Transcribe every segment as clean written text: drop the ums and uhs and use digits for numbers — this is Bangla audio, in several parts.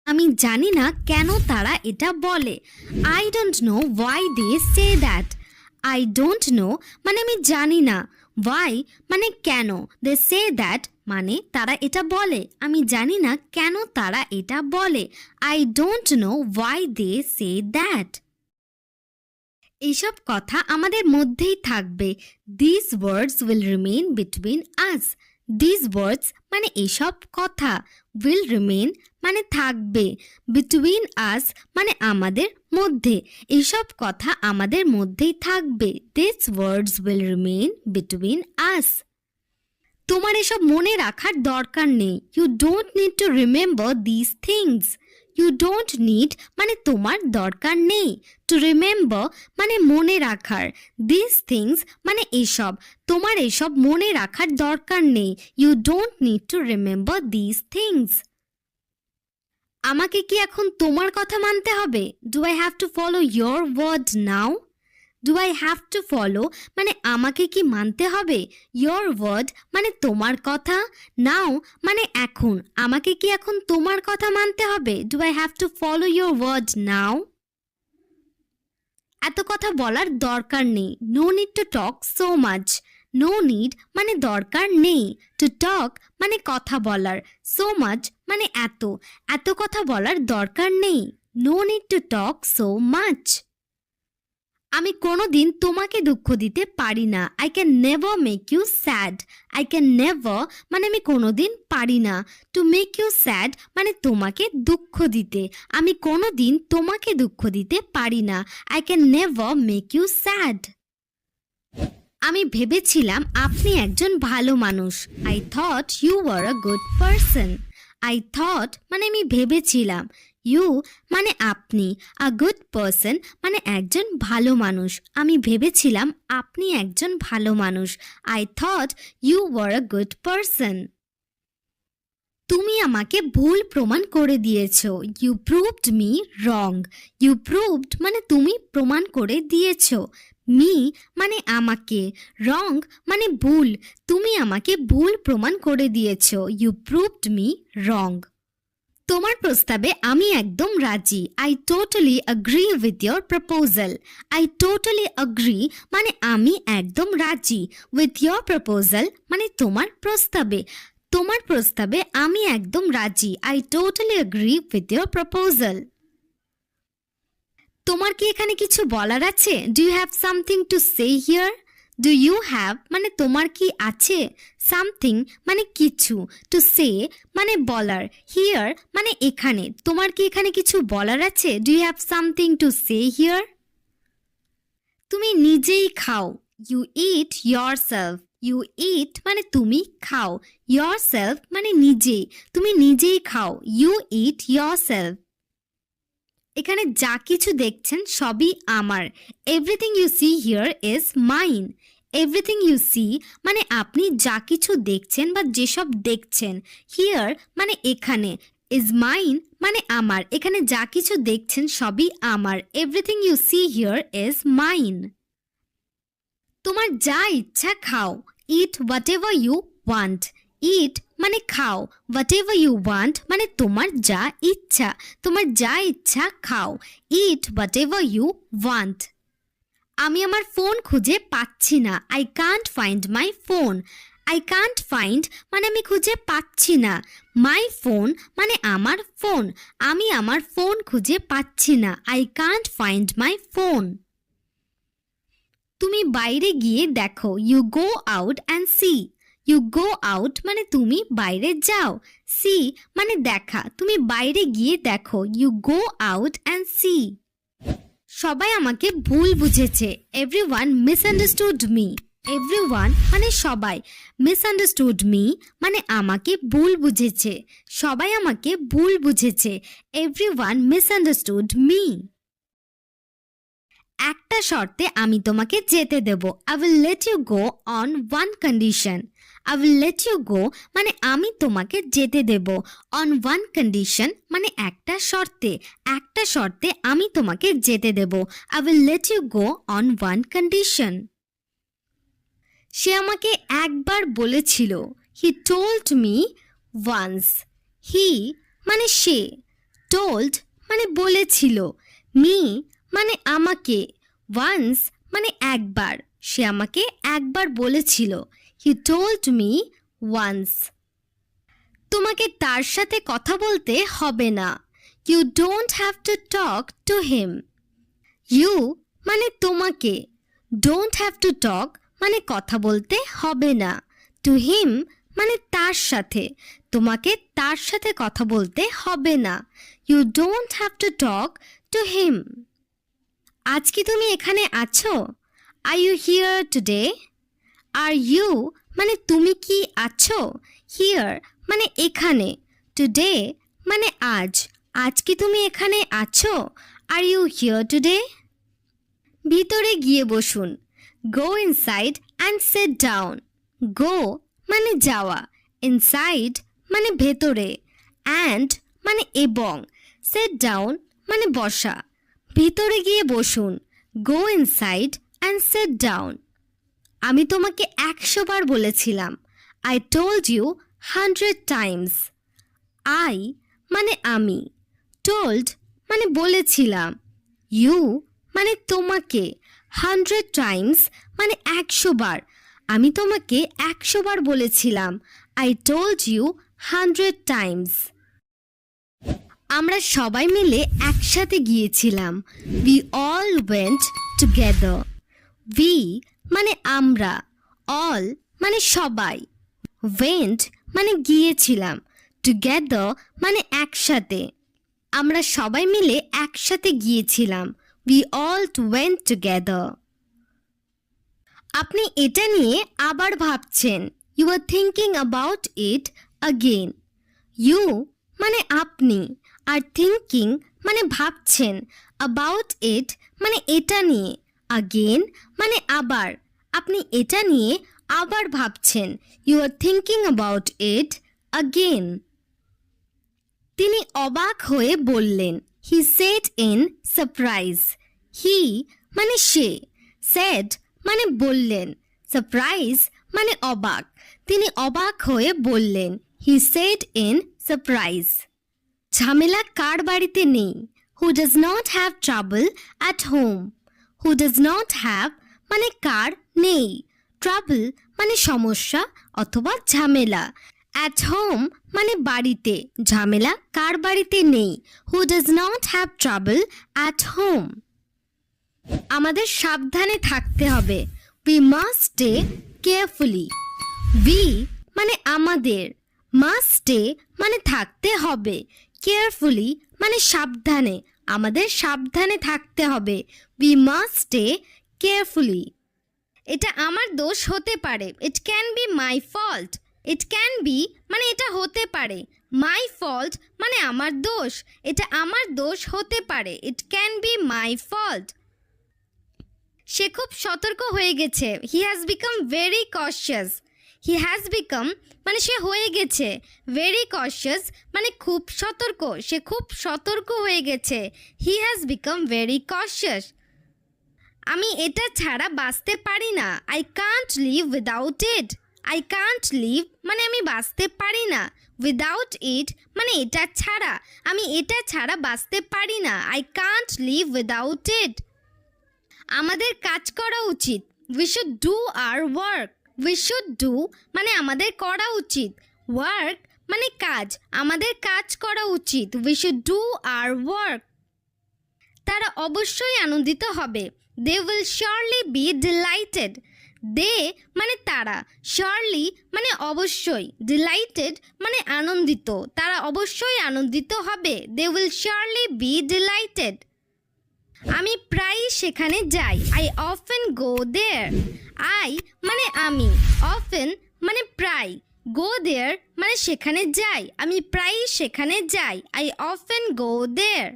আমি জানি না কেন তারা এটা বলে। I don't know why they say that. I don't know মানে আমি জানি না, ওয়াই মানে কেন, দে সে দ্যাট মানে তারা এটা বলে। আমি জানি না কেন তারা এটা বলে। I don't know why they say that. এইসব কথা আমাদের মধ্যেই থাকবে। This words will remain between us. This words মানে এইসব কথা, উইল রিমেইন মানে থাকবে, বিটুইন আস মানে আমাদের মধ্যে। এইসব কথা আমাদের মধ্যেই থাকবে। This words will remain between us. তোমার এসব মনে রাখার দরকার নেই। You don't need to remember this things. You don't need মানে তোমার দরকার নেই, টু রিমেম্বার মানে মনে রাখার, দিস থিংস মানে এসব, তোমার এসব মনে রাখার দরকার নেই। You don't need to remember this things. আমাকে কি এখন তোমার কথা মানতে হবে? Do I have to follow your word now? Do I have to follow মানে আমাকে কি মানতে হবে, ইয়োর ওয়ার্ড মানে তোমার কথা, নাও মানে এখন, আমাকে কি এখন তোমার কথা মানতে হবে? Do I have to follow your word now? এত কথা বলার দরকার নেই। No need to talk so much. No need মানে দরকার নেই, টু টক মানে কথা বলার, সো মাচ মানে এত, এত কথা বলার দরকার নেই। No need to talk so much. আমি কোনোদিন তোমাকে দুঃখ দিতে পারি না। I can never make you sad. I can never মানে আমি কোনোদিন পারি না, টু মেক ইউ স্যাড মানে তোমাকে দুঃখ দিতে। আমি কোনোদিন তোমাকে দুঃখ দিতে পারি না। I can never make you sad. আমি ভেবেছিলাম আপনি একজন ভালো মানুষ। I thought you were a good person. I thought মানে আমি ভেবেছিলাম, ইউ মানে আপনি, আ গুড পারসন মানে একজন ভালো মানুষ। আমি ভেবেছিলাম আপনি একজন ভালো মানুষ। I thought you were a good person. তুমি আমাকে ভুল প্রমাণ করে দিয়েছো। You proved me wrong. You proved মানে তুমি প্রমাণ করে দিয়েছো। মি মানে আমাকে, রং মানে ভুল, তুমি আমাকে ভুল প্রমাণ করে দিয়েছো। You proved me wrong. তোমার প্রস্তাবে আমি একদম রাজি। I totally agree with your proposal. I totally agree মানে আমি একদম রাজি, উইথ ইয়োর প্রপোজাল মানে তোমার প্রস্তাবে, তোমার প্রস্তাবে আমি একদম রাজি। I totally agree with your proposal. তোমার কি এখানে কিছু বলার আছে? Do you have something to say here? Do you have মানে তোমার কি আছে, সামথিং মানে কিছু, টু সে মানে বলার, হিয়ার মানে এখানে, তোমার কি এখানে কিছু বলার আছে? Do you have something to say here? তুমি নিজেই খাও। You eat yourself. You ইট মানে তুমি খাও, ইয়োর সেলফ মানে নিজে, তুমি নিজেই খাও। You eat yourself. এখানে যা কিছু দেখছেন সবই আমার। Everything you see here is mine. Everything you see মানে আপনি যা কিছু দেখছেন বা যেসব দেখছেন, হিয়ার মানে এখানে, ইজ মাইন মানে আমার, এখানে যা কিছু দেখছেন সবই আমার। Everything you see here is mine. তোমার যা ইচ্ছা খাও। Eat whatever you want. Eat মানে খাও, হোয়াট এভার ইউ ওয়ান্ট মানে তোমার যা ইচ্ছা, তোমার যা ইচ্ছা খাও। Eat whatever you want. আমি আমার ফোন খুঁজে পাচ্ছি না। I can't find my phone. I can't find মানে আমি খুঁজে পাচ্ছি না, মাই ফোন মানে আমার ফোন, আমি আমার ফোন খুঁজে পাচ্ছি না। I can't find my phone. তুমি বাইরে গিয়ে দেখো। You go out and see. You go out মানে তুমি বাইরে যাও, সি মানে দেখা, তুমি বাইরে গিয়ে দেখো। You go out and see. সবাই আমাকে ভুল বুঝেছে। Everyone misunderstood me. এভরিওয়ান মানে সবাই, মিসআন্ডারস্টুড মি মানে আমাকে ভুল বুঝেছে, সবাই আমাকে ভুল বুঝেছে। Everyone misunderstood me. একটা শর্তে আমি তোমাকে যেতে দেব। I will let you go on one condition. I will let you go মানে আমি তোমাকে যেতে দেব, অন ওয়ান কন্ডিশন মানে একটা শর্তে, একটা শর্তে আমি তোমাকে যেতে দেব। I will let you go on one condition. সে আমাকে একবার বলেছিল। He told me once. He মানে সে, told মানে বলেছিল, me মানে আমাকে, once মানে একবার, সে আমাকে একবার বলেছিল, he told me once. তোমাকে তার সাথে কথা বলতে হবে না, you don't have to talk to him. you মানে তোমাকে, don't have to talk মানে কথা বলতে হবে না, to him মানে তার সাথে, তোমাকে তার সাথে কথা বলতে হবে না, you don't have to talk to him. আজ কি তুমি এখানে আছো? Are you here today? Are you মানে তুমি কি আছো, here মানে এখানে, today মানে আজ, আজ কি তুমি এখানে আছো? Are you here today? ভিতরে গিয়ে বসুন, go inside and sit down. go মানে যাওয়া, inside মানে ভেতরে, and মানে এবং, sit down মানে বসা। ভিতরে গিয়ে বসুন, go inside and sit down. আমি তোমাকে 100 বার বলেছিলাম, I told you 100 times. I মানে আমি, told মানে বলেছিলাম, you মানে তোমাকে, 100 times মানে 100 বার, আমি তোমাকে 100 বার বলেছিলাম, I told you 100 times. আমরা সবাই মিলে একসাথে গিয়েছিলাম, we all went together. we মানে আমরা, all মানে সবাই, went মানে গিয়েছিলাম, together মানে একসাথে, আমরা সবাই মিলে একসাথে গিয়েছিলাম, we all went together. আপনি এটা নিয়ে আবার ভাবছেন, you are thinking about it again. you মানে আপনি, আর thinking মানে ভাবছেন, about it মানে এটা নিয়ে, again মানে আবার, আপনি এটা নিয়ে আবার ভাবছেন, you are thinking about it again. তিনি অবাক হয়ে বললেন, he said in surprise. he মানে সে, said মানে বললেন, surprise মানে অবাক, তিনি অবাক হয়ে বললেন, he said in surprise. ঝামেলা কার বাড়িতে নেই, who does not have trouble at home. who does not have মানে কার নেই, trouble মানে সমস্যা অথবা ঝামেলা, at home মানে বাড়িতে, ঝামেলা কার বাড়িতে নেই, who does not have trouble at home. আমাদের সাবধানে থাকতে হবে, we must stay carefully. we মানে আমাদের, must stay মানে থাকতে হবে, carefully মানে সাবধানে, আমাদের সাবধানে থাকতে হবে, we must stay carefully. এটা আমার দোষ হতে পারে, it can be my fault. it can be মানে এটা হতে পারে, my fault মানে আমার দোষ, এটা আমার দোষ হতে পারে, it can be my fault. সে খুব সতর্ক হয়ে গেছে, he has become very cautious. he has become মানে সে হয়ে গেছে, very cautious মানে খুব সতর্ক, সে খুব সতর্ক হয়ে গেছে, he has become very cautious. আমি এটা ছাড়া বাঁচতে পারি না, I can't live without it. I can't live মানে আমি বাঁচতে পারি না, without it মানে এটা ছাড়া, আমি এটা ছাড়া বাঁচতে পারি না, I can't live without it. আমাদের কাজ করা উচিত, we should do our work. we should do মানে আমাদের করা উচিত, work মানে কাজ, আমাদের কাজ করা উচিত, we should do our work. তারা অবশ্যই আনন্দিত হবে, they will surely be delighted. they মানে তারা, surely মানে অবশ্যই, delighted মানে আনন্দিত, তারা অবশ্যই আনন্দিত হবে, they will surely be delighted. আমি প্রায়ই সেখানে যাই, I often go there. I মানে আমি, often মানে প্রায়, go there মানে সেখানে যাই, আমি প্রায়ই সেখানে যাই, I often go there.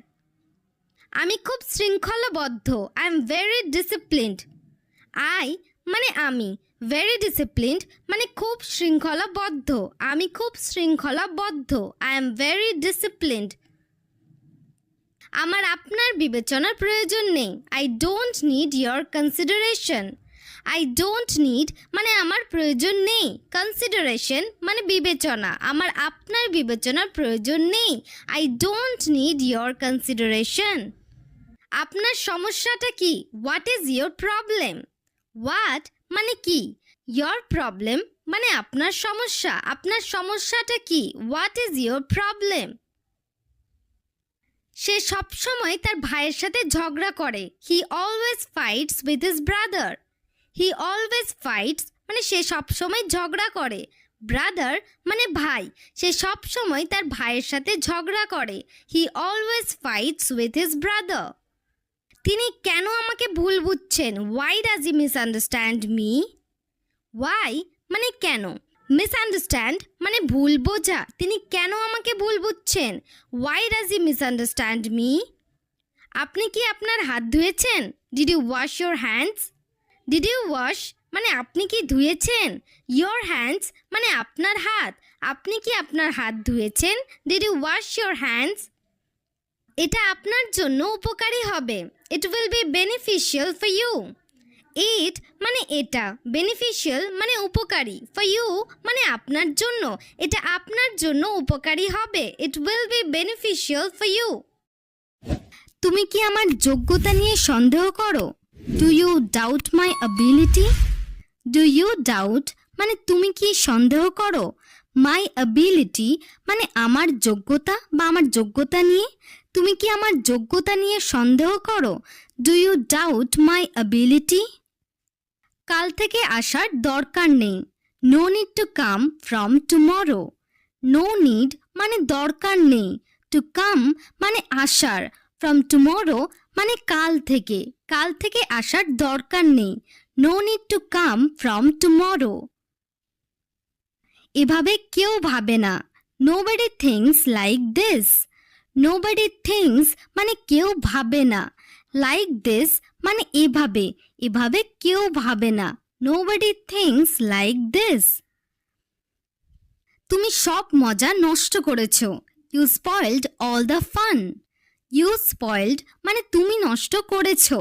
আমি খুব শৃঙ্খলাবদ্ধ, I am very disciplined. I মানে আমি, very disciplined মানে খুব শৃঙ্খলাবদ্ধ, আমি খুব শৃঙ্খলাবদ্ধ, I am very disciplined. আমার আপনার বিবেচনার প্রয়োজন নেই, I don't need your consideration. I don't need মানে আমার প্রয়োজন নেই, কনসিডারেশন মানে বিবেচনা, আমার আপনার বিবেচনার প্রয়োজন নেই। I don't need your consideration. আপনার সমস্যাটা কি? What is your problem? What মানে কি, ইয়োর প্রবলেম মানে আপনার সমস্যা, আপনার সমস্যাটা কি? What is your problem? সে সবসময় তার ভাইয়ের সাথে ঝগড়া করে। He always fights with his brother. He always fights মানে সে সবসময় ঝগড়া করে। ব্রাদার মানে ভাই, সে সবসময় তার ভাইয়ের সাথে ঝগড়া করে। He always fights with his brother. তিনি কেন আমাকে ভুল বুঝছেন? Why does he misunderstand me? Why মানে কেন, মিসআন্ডারস্ট্যান্ড মানে ভুল বোঝা। তিনি কেন আমাকে ভুল বুঝছেন? Why does he misunderstand me? আপনি কি আপনার হাত ধুয়েছেন? Did you wash your hands? Did you wash মানে আপনি কি ধুয়েছেন? ইয়োর হ্যান্ডস মানে আপনার হাত, আপনি কি আপনার হাত ধুয়েছেন? Did you wash your hands? এটা আপনার জন্য উপকারী হবে। It will be beneficial for you. ইট মানে এটা, বেনিফিশিয়াল মানে উপকারী, ফর ইউ মানে আপনার জন্য, এটা আপনার জন্য উপকারী হবে। It will be beneficial for you. তুমি কি আমার যোগ্যতা নিয়ে সন্দেহ করো? Do you doubt my ability? Do you doubt মানে তুমি কি সন্দেহ করো? মাই অ্যাবিলিটি মানে আমার যোগ্যতা বা আমার যোগ্যতা নিয়ে। তুমি কি আমার যোগ্যতা নিয়ে সন্দেহ করো? Do you doubt my ability? কাল থেকে আসার দরকার নেই। No need to come from tomorrow. No need মানে দরকার নেই, টু কাম মানে আসার, ফ্রম টুমরো মানে কাল থেকে আসার দরকার নেই। No need to come from tomorrow. এভাবে কেউ ভাবে না। Nobody thinks like this. Nobody thinks মানে কেউ ভাবে না। লাইক দিস মানে এভাবে কেউ ভাবে না। Nobody thinks like this. তুমি সব মজা নষ্ট করেছো। You spoiled all the fun. You spoiled মানে তুমি নষ্ট করেছো।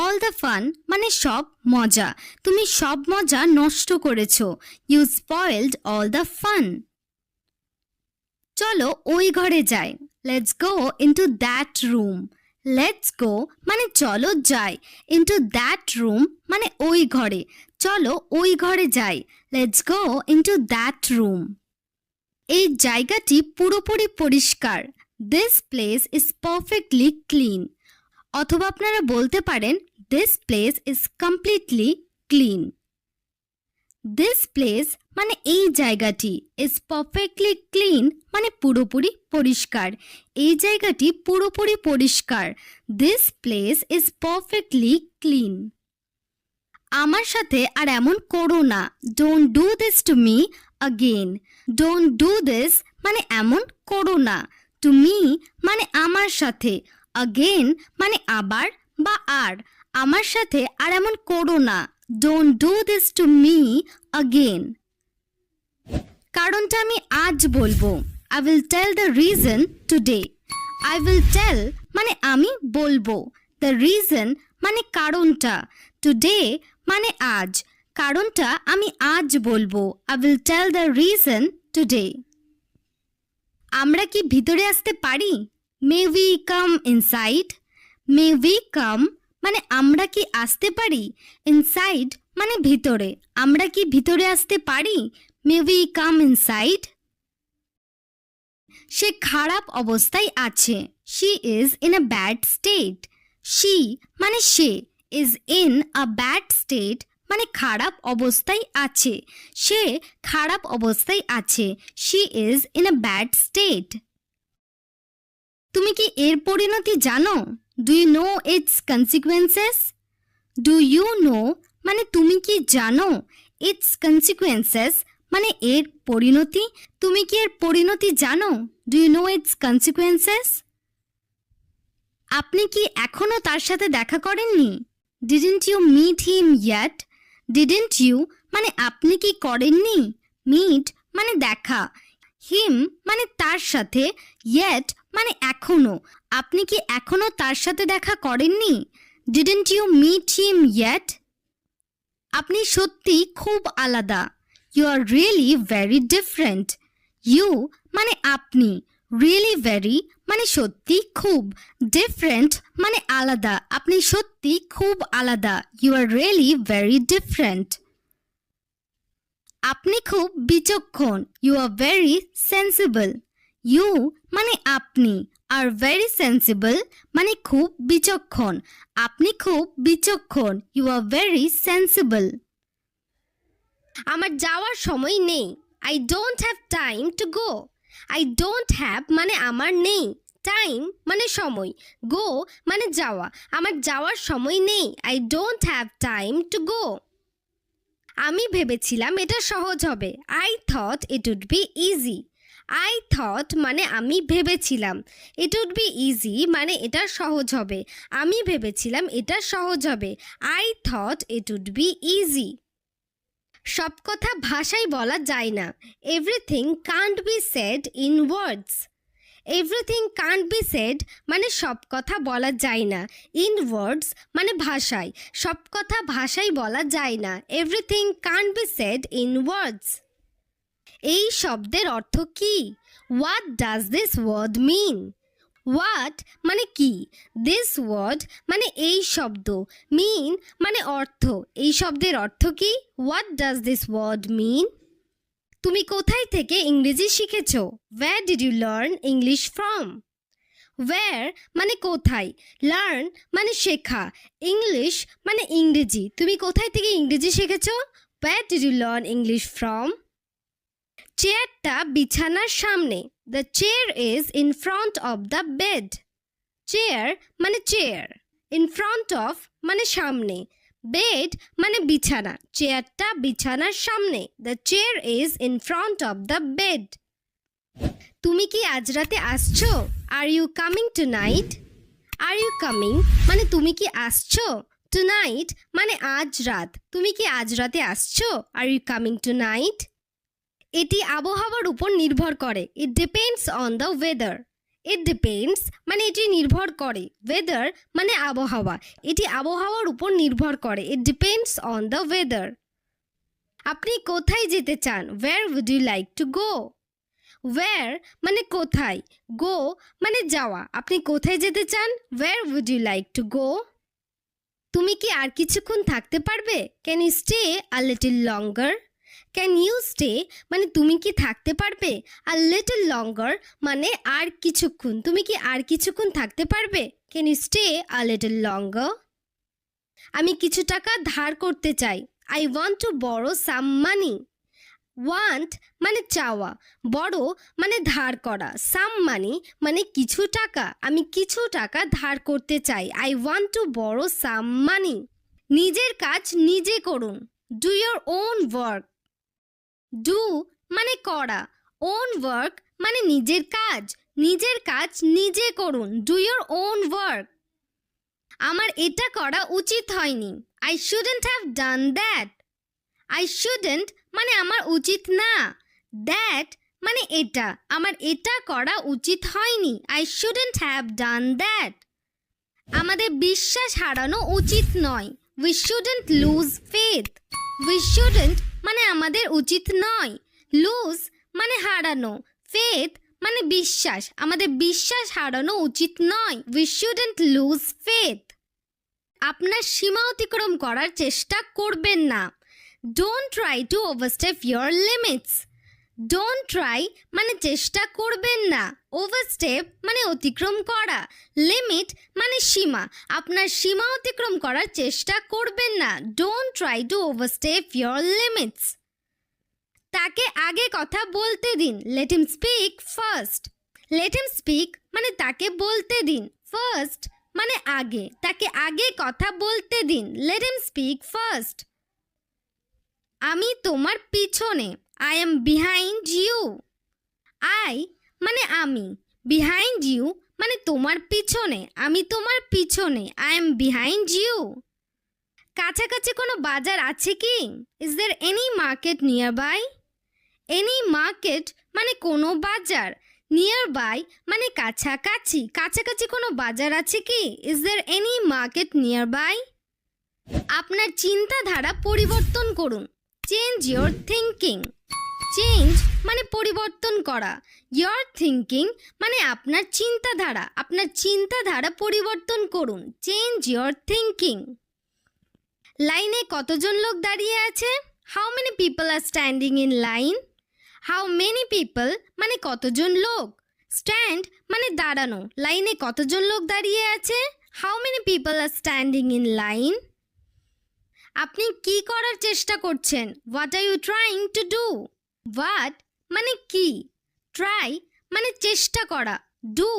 অল দ্য ফান মানে সব মজা, তুমি সব মজা নষ্ট করেছো। You spoiled all the fun. চলো ওই ঘরে যাই। Let's go into that room. Let's go মানে চলো যাই, ইনটু দ্যাট রুম মানে ওই ঘরে, চলো ওই ঘরে যাই। Let's go into that room. এই জায়গাটি পুরোপুরি পরিষ্কার। This place is perfectly clean. অথবা আপনারা বলতে পারেন this place is completely clean. This place মানে এই জায়গাটি, ইজ পারফেক্টলি ক্লিন মানে পুরোপুরি পরিষ্কার। এই জায়গাটি পুরোপুরি পরিষ্কার। This place is perfectly clean. আমার সাথে আর এমন করো না। Don't do this to me again. Don't do this মানে এমন করো না। টু মি মানে আমার সাথে। আগেন মানে আবার বা আর। আমার সাথে আর এমন করো না। Don't do this to me again. কারণটা আমি আজ বলবো। I will tell the reason today. I will tell মানে আমি বলবো। দ্য রিজন মানে কারণটা। টুডে মানে আজ, কারণটা আমি আজ বলবো। I will tell the reason today. আমরা কি ভিতরে আসতে পারি? May we come inside. May we come মানে আমরা কি আসতে পারি? ইনসাইড মানে ভিতরে, আমরা কি ভিতরে আসতে পারি? May we come inside. সে খারাপ অবস্থায় আছে। She is in a bad state. She মানে সে, is in a bad state মানে খারাপ অবস্থায় আছে। সে খারাপ অবস্থায় আছে। She is in a bad state. তুমি কি এর পরিণতি জানো? Do you know its consequences? Do you know মানে তুমি কি জানো? ইটস কনসিকুয়েন্সেস মানে এর পরিণতি। তুমি কি এর পরিণতি জানো? Do you know its consequences? আপনি কি এখনো তার সাথে দেখা করেননি? Didn't you meet him yet. Didn't you মানে আপনি কি করেননি? মিট মানে দেখা, হিম মানে তার সাথে, ইয়েট মানে এখনো। আপনি কি এখনো তার সাথে দেখা করেননি? Didn't you meet him yet? আপনি সত্যি খুব আলাদা। You are really very different. You মানে আপনি, রিয়েলি ভেরি মানে সত্যি খুব, ডিফারেন্ট মানে আলাদা। আপনি সত্যি খুব আলাদা। You are really very different. আপনি খুব বিচক্ষণ। You are very sensible. You মানে আপনি, আর ভেরি সেন্সিবল মানে খুব বিচক্ষণ। আপনি খুব বিচক্ষণ। You are very sensible. আমার যাওয়ার সময় নেই। I don't have time to go. I don't have মানে আমার নেই, টাইম মানে সময়, গো মানে যাওয়া। আমার যাওয়ার সময় নেই। I don't have time to go. আমি ভেবেছিলাম এটা সহজ হবে। I thought it would be easy. I thought মানে আমি ভেবেছিলাম, ইট উড বি ইজি মানে এটা সহজ হবে। আমি ভেবেছিলাম এটা সহজ হবে। I thought it would be easy. সব কথা ভাষায় বলা যায় না। Everything can't be said in words. Everything can't be said মানে সব কথা বলা যায় না। ইন ওয়ার্ডস মানে ভাষায়। সব কথা ভাষায় বলা যায় না। Everything can't be said in words. এই শব্দের অর্থ কি? What does this word mean? What মানে কি, দিস ওয়ার্ড মানে এই শব্দ, মিন মানে অর্থ। এই শব্দের অর্থ কি? হোয়াট ডাজ দিস ওয়ার্ড মিন? তুমি কোথায় থেকে ইংরেজি শিখেছ? Where did you learn English from? Where মানে কোথায়, লার্ন মানে শেখা, ইংলিশ মানে ইংরেজি। তুমি কোথায় থেকে ইংরেজি শিখেছ? Where did you learn English from? চেয়ারটা বিছানার সামনে। The chair is in front of the bed. Chair মানে চেয়ার, in front of মানে সামনে, বেড মানে বিছানা। চেয়ারটা বিছানার সামনে। The chair is in front of the bed. তুমি কি আজ রাতে আসছো? Are you coming tonight? Are you coming মানে তুমি কি আসছো? Tonight মানে আজ রাত। তুমি কি আজ রাতে আসছো? Are you coming tonight? এটি আবহাওয়ার উপর নির্ভর করে। It depends on the weather. It depends মানে এটি নির্ভর করে, weather মানে আবহাওয়া। এটি আবহাওয়ার উপর নির্ভর করে। It depends on the weather. আপনি কোথায় যেতে চান? Where would you like to go? Where মানে কোথায়, go মানে যাওয়া। আপনি কোথায় যেতে চান? Where would you like to go? তুমি কি আর কিছুক্ষণ থাকতে পারবে? Can you stay a little longer? Can you stay মানে তুমি কি থাকতে পারবে? A little longer মানে আর কিছুক্ষণ। তুমি কি আর কিছুক্ষণ থাকতে পারবে? Can you stay a little longer? আমি কিছু টাকা ধার করতে চাই। I want to borrow some money. Want মানে চাওয়া, borrow মানে ধার করা, some money মানে কিছু টাকা। আমি কিছু টাকা ধার করতে চাই। I want to borrow some money. নিজের কাজ নিজে করুন। Do your own work. Do মানে করা, own work মানে নিজের কাজ। নিজের কাজ নিজে করুন। Do your own work. আমার এটা করা উচিত হয়নি। I shouldn't have done that. I shouldn't মানে আমার উচিত না। That মানে এটা। আমার এটা করা উচিত হয়নি। I shouldn't have done that. আমাদের বিশ্বাস হারানো উচিত নয়। We shouldn't lose faith. We shouldn't মানে আমাদের উচিত নয়। Lose মানে হারানো, faith মানে বিশ্বাস। আমাদের বিশ্বাস হারানো উচিত নয়। We shouldn't lose faith. আপনার সীমা অতিক্রম করার চেষ্টা করবেন না। Don't try to overstep your limits. Don't try মানে চেষ্টা করবেন না, overstep মানে অতিক্রম করা, limit মানে সীমা। আপনার সীমা অতিক্রম করার চেষ্টা করবেন না। Don't try to overstep your limits. তাকে আগে কথা বলতে দিন। Let him speak first. Let him speak মানে তাকে বলতে দিন। First মানে আগে। তাকে আগে কথা বলতে দিন। Let him speak first. আমি তোমার পিছনে। I am behind you. I মানে আমি, behind you মানে তোমার পিছনে। আমি তোমার পিছনে। I am behind you. কাছাকাছি কোনো বাজার আছে কি? Is there any market nearby? Any market মানে কোনো বাজার। Nearby মানে কাছাকাছি। কাছাকাছি কোনো বাজার আছে কি? Is there any market nearby? আপনার চিন্তাধারা পরিবর্তন করুন। Change your thinking. চেঞ্জ মানে পরিবর্তন করা, ইয়োর থিঙ্কিং মানে আপনার চিন্তাধারা পরিবর্তন করুন। Change your thinking. লাইনে কতজন লোক দাঁড়িয়ে আছে? How many people are standing in line? How many people মানে কতজন লোক, স্ট্যান্ড মানে দাঁড়ানো। লাইনে কতজন লোক দাঁড়িয়ে আছে? How many people are standing in line? আপনি কি করার চেষ্টা করছেন? What are you trying to do? What মানে কি, ট্রাই মানে চেষ্টা করা, ডু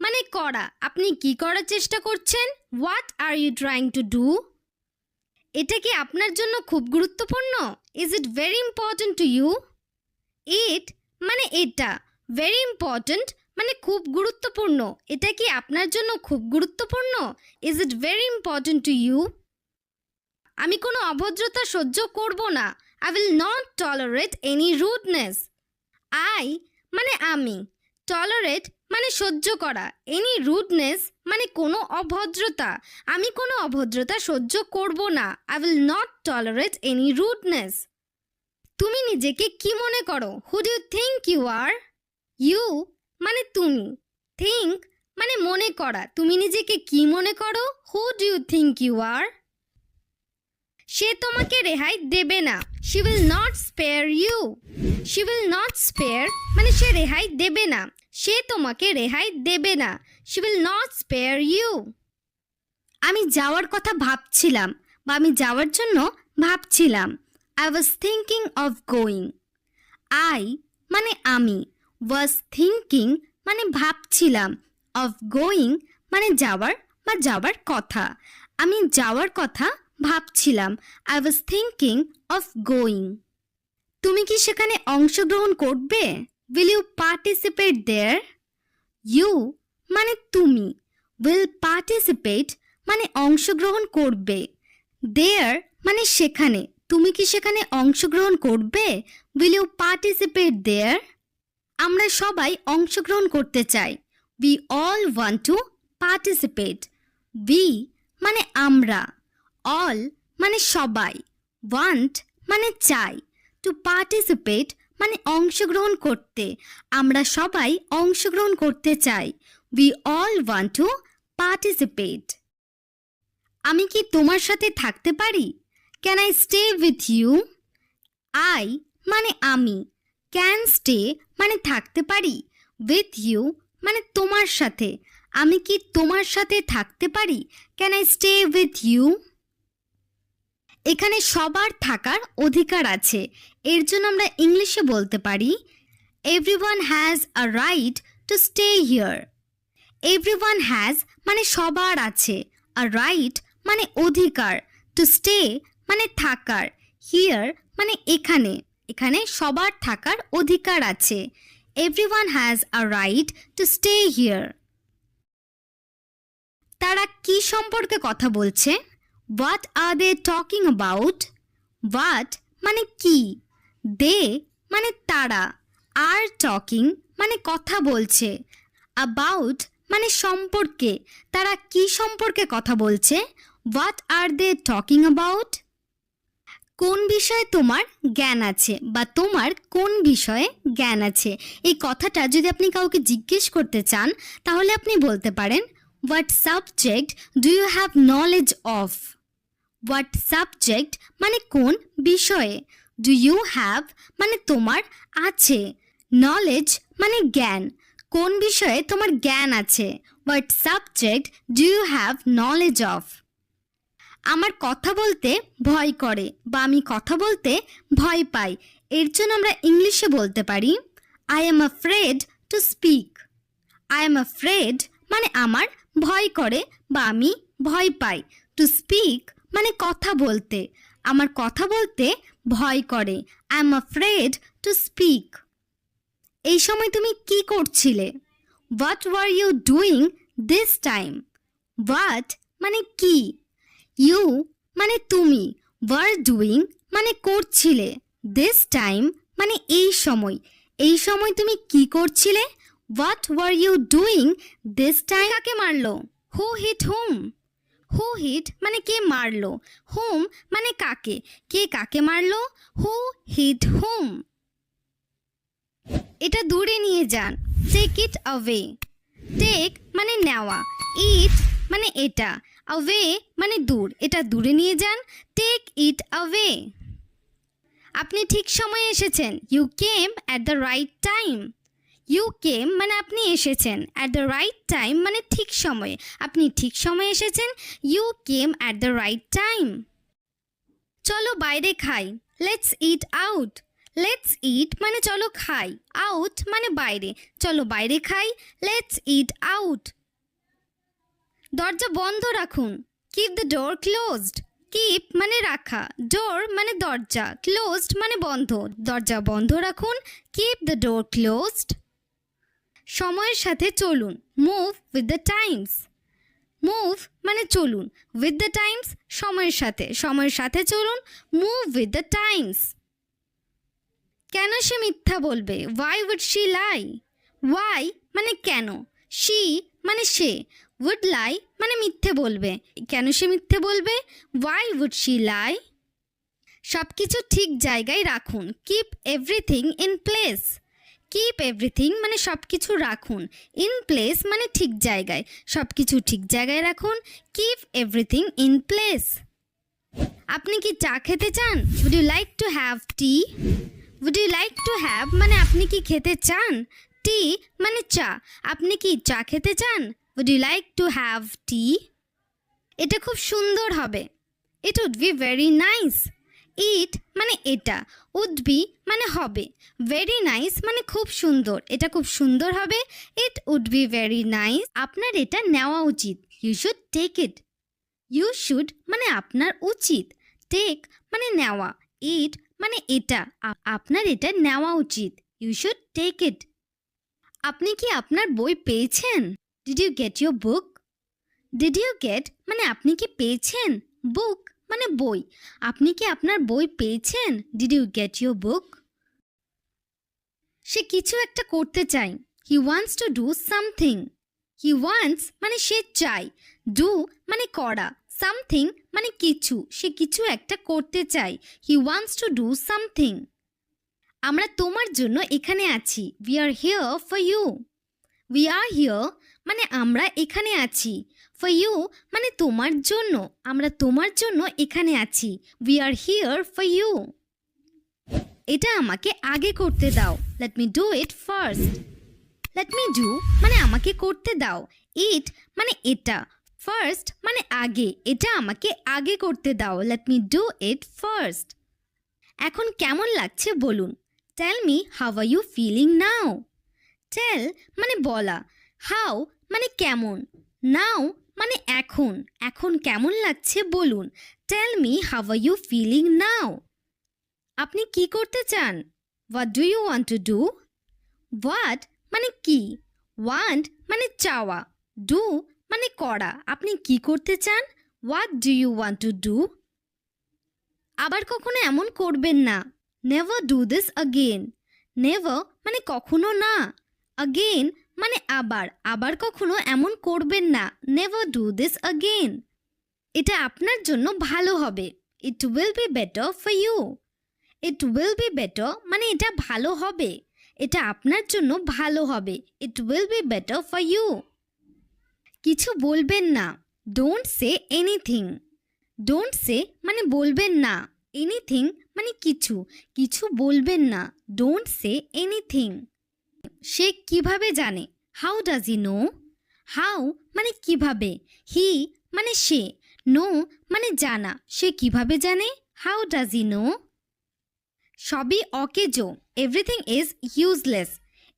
মানে করা। আপনি কি করার চেষ্টা করছেন? What are you trying to do? এটা কি আপনার জন্য খুব গুরুত্বপূর্ণ? Is it very important to you? ইট মানে এটা, ভেরি ইম্পর্ট্যান্ট মানে খুব গুরুত্বপূর্ণ। এটা কি আপনার জন্য খুব গুরুত্বপূর্ণ? Is it very important to you? আমি কোনো অভদ্রতা সহ্য করব না। I will not tolerate any rudeness. I মানে আমি, টলারেট মানে সহ্য করা, এনি রুডনেস মানে কোনো অভদ্রতা। আমি কোনো অভদ্রতা সহ্য করব না। I will not tolerate any rudeness. তুমি নিজেকে কি মনে করো? Who do you think you are? You মানে তুমি, থিঙ্ক মানে মনে করা। তুমি নিজেকে কি মনে করো? Who do you think you are? সে তোমাকে রেহাই দেবে না। She will not spare you. She will not spare মানে সে রেহাই দেবে না। সে তোমাকে রেহাই দেবে না। She will not spare you. আমি যাওয়ার কথা ভাবছিলাম বা আমি যাওয়ার জন্য ভাবছিলাম। I was thinking of going. I মানে আমি, ওয়াজ থিঙ্কিং মানে ভাবছিলাম, অফ গোয়িং মানে যাওয়ার বা যাওয়ার কথা। আমি যাওয়ার কথা ভাবছিলাম। I was thinking of going. তুমি কি সেখানে অংশগ্রহণ করবে? Will you participate there? You মানে তুমি, উইল পার্টিসিপেট মানে অংশগ্রহণ করবে, দেয়ার মানে সেখানে। তুমি কি সেখানে অংশগ্রহণ করবে? উইল ইউ পার্টিসিপেট দেয়ার? আমরা সবাই অংশগ্রহণ করতে চাই। We all want to participate. We মানে আমরা, অল মানে সবাই, ওয়ান্ট মানে চাই, টু পার্টিসিপেট মানে অংশগ্রহণ করতে। আমরা সবাই অংশগ্রহণ করতে চাই। We all want to participate. আমি কি তোমার সাথে থাকতে পারি? Can I stay with you? I মানে আমি, ক্যান স্টে মানে থাকতে পারি, উইথ ইউ মানে তোমার সাথে। আমি কি তোমার সাথে থাকতে পারি? Can I stay with you? এখানে সবার থাকার অধিকার আছে। এর জন্য আমরা ইংলিশে বলতে পারি everyone has a right to stay here. Everyone has মানে সবার আছে, আ রাইট মানে অধিকার, টু স্টে মানে থাকার, হিয়ার মানে এখানে। এখানে সবার থাকার অধিকার আছে। Everyone has a right to stay here. তারা কি সম্পর্কে কথা বলছে? What are they talking about? What মানে কি, দে মানে তারা, আর টকিং মানে কথা বলছে, অ্যাবাউট মানে সম্পর্কে। তারা কি সম্পর্কে কথা বলছে? What are they talking about? কোন বিষয়ে তোমার জ্ঞান আছে বা তোমার কোন বিষয়ে জ্ঞান আছে? এই কথাটা যদি আপনি কাউকে জিজ্ঞেস করতে চান তাহলে আপনি বলতে পারেন what subject do you have knowledge of? What subject মানে কোন বিষয়ে, ডু ইউ হ্যাভ মানে তোমার আছে, নলেজ মানে জ্ঞান, কোন বিষয়ে তোমার জ্ঞান আছে। What subject do you have knowledge of? আমার কথা বলতে ভয় করে বা আমি কথা বলতে ভয় পাই। এর জন্য আমরা ইংলিশে বলতে পারি I am afraid to speak. I am afraid মানে আমার ভয় করে বা আমি ভয় পাই, টু স্পিক মানে কথা বলতে, আমার কথা বলতে ভয় করে। I am afraid to speak. এই সময় তুমি কি করছিলে? What were you doing this time? What মানে কি, ইউ মানে তুমি, ওয়ার ডুইং মানে করছিলে, দিস টাইম মানে এই সময়। এই সময় তুমি কি করছিলে? What were you doing this time? কাকে মারলো? হু হিট হুম? হু হিট মানে কে মারলো, হুম মানে কাকে, কে কাকে মারলো, হু হিট হুম। এটা দূরে নিয়ে যান, টেক ইট অ্যাওয়ে। টেক মানে নেওয়া, ইট মানে এটা, অ্যাওয়ে মানে দূর, এটা দূরে নিয়ে যান, টেক ইট অ্যাওয়ে। আপনি ঠিক সময়ে এসেছেন, you came at the right time. You came মানে আপনি এসেছেন, অ্যাট দ্য রাইট টাইম মানে ঠিক সময়ে, আপনি ঠিক সময়ে এসেছেন, you came at the right time. চলো বাইরে খাই, let's eat out. Let's eat মানে চলো খাই, আউট মানে বাইরে, চলো বাইরে খাই, লেটস ইট আউট। দরজা বন্ধ রাখুন, keep the door closed. Keep মানে রাখা, ডোর মানে দরজা, ক্লোজড মানে বন্ধ, দরজা বন্ধ রাখুন, কিপ দ্য ডোর ক্লোজড। সময়ের সাথে চলুন, move with the Times. Move মানে চলুন, উইথ দ্য টাইমস সময়ের সাথে চলুন, মুভ উইথ দ্য টাইমস। কেন সে মিথ্যা বলবে, why would she lie. Why মানে কেন, শি মানে সে, উড লাই মানে মিথ্যে বলবে, কেন সে মিথ্যে বলবে, ওয়াই উড শি লাই। সব কিছু ঠিক জায়গায় রাখুন, keep everything in place. Keep everything মানে সব কিছু রাখুন, ইন প্লেস মানে ঠিক জায়গায়, সব কিছু ঠিক জায়গায় রাখুন, কিপ এভরিথিং ইন প্লেস। আপনি কি চা খেতে চান, would you like to have tea. Would you like to have মানে আপনি কি খেতে চান, টি মানে চা, আপনি কি চা খেতে চান, would you like to have tea. এটা খুব সুন্দর হবে, it would be very nice. It মানে এটা, উড বি মানে হবে, ভেরি নাইস মানে খুব সুন্দর, এটা খুব সুন্দর হবে, it would be very nice. আপনার এটা নেওয়া উচিত, you should take it. You should মানে আপনার উচিত, টেক মানে নেওয়া, ইট মানে এটা, আপনার এটা নেওয়া উচিত, ইউ শুড টেক ইট। আপনি কি আপনার বই পেয়েছেন, did you get your book. Did you get মানে আপনি কি পেয়েছেন, বুক মানে বই, আপনি কি আপনার বই পেয়েছেন, did you get your book. সে কিছু একটা করতে চায়, he wants to do something. He wants মানে সে চায়, ডু মানে করা, সামথিং মানে কিছু, সে কিছু একটা করতে চায়, he wants to do something. আমরা তোমার জন্য এখানে আছি, we are here for you. We are here মানে আমরা এখানে আছি, ফর ইউ মানে তোমার জন্য, আমরা তোমার জন্য এখানে আছি, we are here for you. এটা আমাকে আগে করতে দাও, let me do it first. Let me do মানে আমাকে করতে দাও, ইট মানে এটা, ফার্স্ট মানে আগে, এটা আমাকে আগে করতে দাও, let me do it first. এখন কেমন লাগছে বলুন, tell me how are you feeling now. Tell মানে বলা, হাউ মানে কেমন, নাও মানে এখন, এখন কেমন লাগছে বলুন, tell me how are you feeling now. আপনি কি করতে চান, what do you want to do. What মানে কি, ওয়ান্ট মানে চাওয়া, ডু মানে করা, আপনি কি করতে চান, what do you want to do. আবার কখনো এমন করবেন না, never do this again. Never মানে কখনো না, আগেন মানে আবার, আবার কখনো এমন করবেন না, নেভার ডু দিস আগেন। এটা আপনার জন্য ভালো হবে, it will be better for you. It will be better মানে এটা ভালো হবে, এটা আপনার জন্য ভালো হবে, it will be better for you. কিছু বলবেন না, don't say anything. Don't say মানে বলবেন না, এনিথিং মানে কিছু, কিছু বলবেন না, ডোন্ট সে এনিথিং। সে কিভাবে জানে, how does he know. How মানে কিভাবে, হি মানে সে, নো মানে জানা, সে কিভাবে জানে, হাউ ডাজ হি নো। সবই অকেজো, এভরিথিং ইজ ইউজলেস।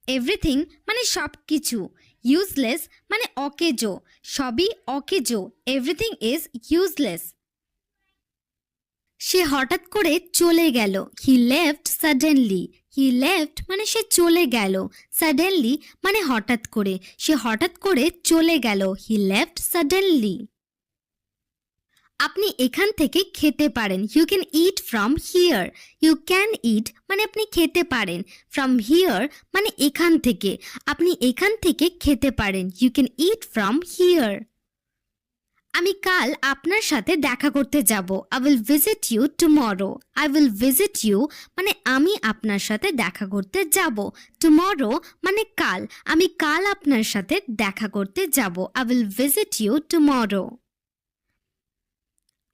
এভরিথিং মানে সব কিছু, ইউজলেস মানে অকেজো, সবই অকেজো, এভরিথিং ইজ ইউজলেস। সে হঠাৎ করে চলে গেল, he left suddenly. He left মানে সে চলে গেল, সাডেনলি মানে হঠাৎ করে, সে হঠাৎ করে চলে গেল, হি লেফট সাডেনলি। আপনি এখান থেকে খেতে পারেন, you can eat from here. You can eat মানে আপনি খেতে পারেন, ফ্রম হিয়ার মানে এখান থেকে, আপনি এখান থেকে খেতে পারেন, you can eat from here. আমি কাল আপনার সাথে দেখা করতে যাব। I will visit you tomorrow. I will visit you মানে আমি আপনার সাথে দেখা করতে যাব। Tomorrow মানে কাল। আমি কাল আপনার সাথে দেখা করতে যাব। I will visit you tomorrow.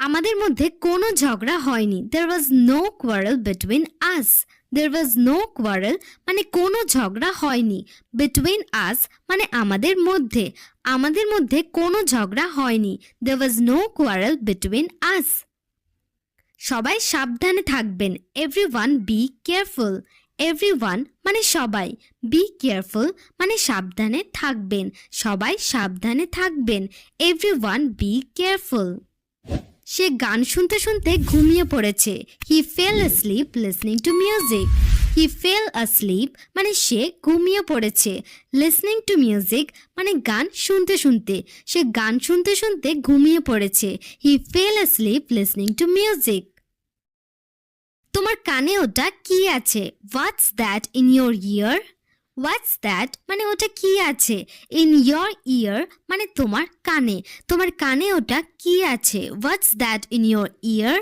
আমাদের মধ্যে কোনো ঝগড়া হয়নি। There was no quarrel between us. There was no quarrel মানে কোনো ঝগড়া হয়নি। Between us মানে আমাদের মধ্যে। আমাদের মধ্যে কোনো ঝগড়া হয়নি। There was no quarrel between us. সবাই সাবধানে থাকবেন। Everyone be careful. Everyone মানে সবাই। Be careful মানে সাবধানে থাকবেন। সবাই সাবধানে থাকবেন। Everyone be careful. সে গান শুনতে শুনতে ঘুমিয়ে পড়েছে। He fell asleep listening to music. He fell asleep মানে সে ঘুমিয়ে পড়েছে। Listening to music মানে গান শুনতে শুনতে। সে গান শুনতে শুনতে ঘুমিয়ে পড়েছে। He fell asleep listening to music. তোমার কানে ওটা কি আছে? What's that in your ear? What's that মানে ওটা কি আছে? In your ear মানে তোমার কানে। তোমার কানে ওটা কি আছে? What's that in your ear?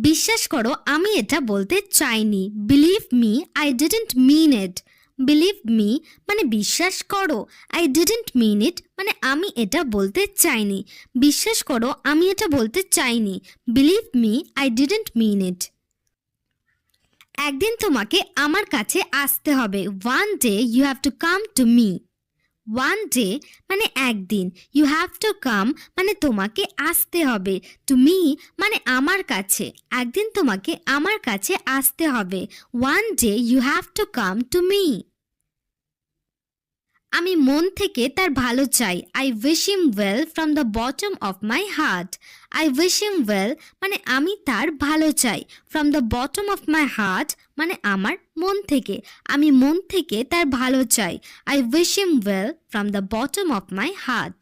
বিশ্বাস করো আমি এটা বলতে চাইনি। Believe me, I didn't mean it. Believe me মানে বিশ্বাস করো। I didn't mean it মানে আমি এটা বলতে চাইনি। বিশ্বাস করো আমি এটা বলতে চাইনি। Believe me, I didn't mean it. একদিন তোমাকে আমার কাছে আসতে হবে। One day you have to come to me. One day মানে একদিন। You have to come মানে তোমাকে আসতে হবে। To me মানে আমার কাছে। একদিন তোমাকে আমার কাছে আসতে হবে। One day you have to come to me. আমি মন থেকে তার ভালো চাই। I wish him well from the bottom of my heart. I wish him well মানে আমি তার ভালো চাই। From the bottom of my heart মানে আমার মন থেকে। আমি মন থেকে তার ভালো চাই। I wish him well from the bottom of my heart.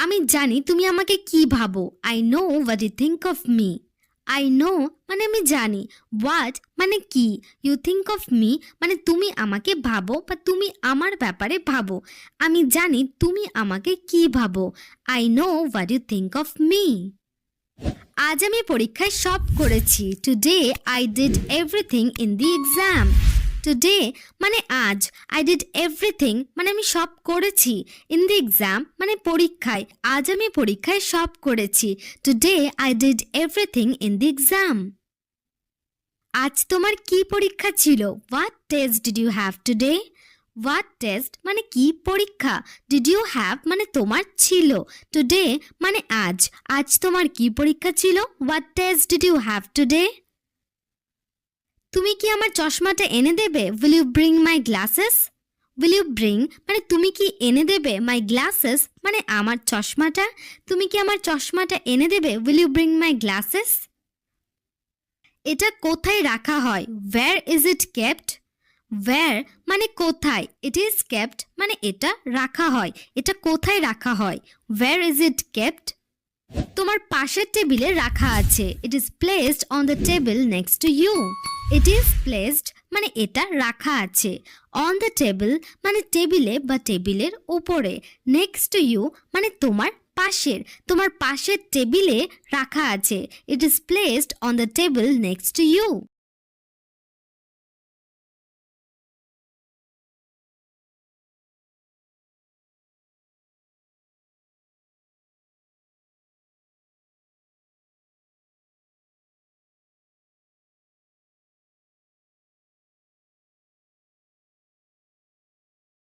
আমি জানি তুমি আমাকে কি ভাবো। I know what you think of me. I know মানে আমি জানি। What মানে কি। You think of me মানে তুমি আমাকে ভাবো বা তুমি আমার ব্যাপারে ভাবো। আমি জানি তুমি আমাকে কি ভাবো। I know what you think of me. আজ আমি পরীক্ষায় সব করেছি। Today I did everything in the exam. Today মানে আজ। I did everything মানে আমি সব করেছি। In the exam মানে পরীক্ষায়। আজ আমি পরীক্ষায় সব করেছি। Today I did everything in the exam. আজ তোমার কি পরীক্ষা ছিল? What test did you have today? What test মানে কি পরীক্ষা? Did you have মানে তোমার ছিল। Today মানে আজ। আজ তোমার কি পরীক্ষা ছিল? What test did you have today? তুমি কি আমার চশমাটা এনে দেবে? Will you bring my glasses? Will you bring মানে তুমি কি এনে দেবে? My glasses মানে আমার চশমাটা। তুমি কি আমার চশমাটা এনে দেবে? Will you bring my glasses? এটা কোথায় রাখা হয়? Where is it kept? Where মানে কোথায়। It is kept মানে এটা রাখা হয়। এটা কোথায় রাখা হয়? Where is it kept? তোমার পাশের টেবিলে রাখা আছে। It is placed on the table next to you. It is placed মানে এটা রাখা আছে। On the table মানে টেবিলে বা টেবিলের উপরে। Next to you মানে তোমার পাশের। তোমার পাশের টেবিলে রাখা আছে। It is placed on the table next to you.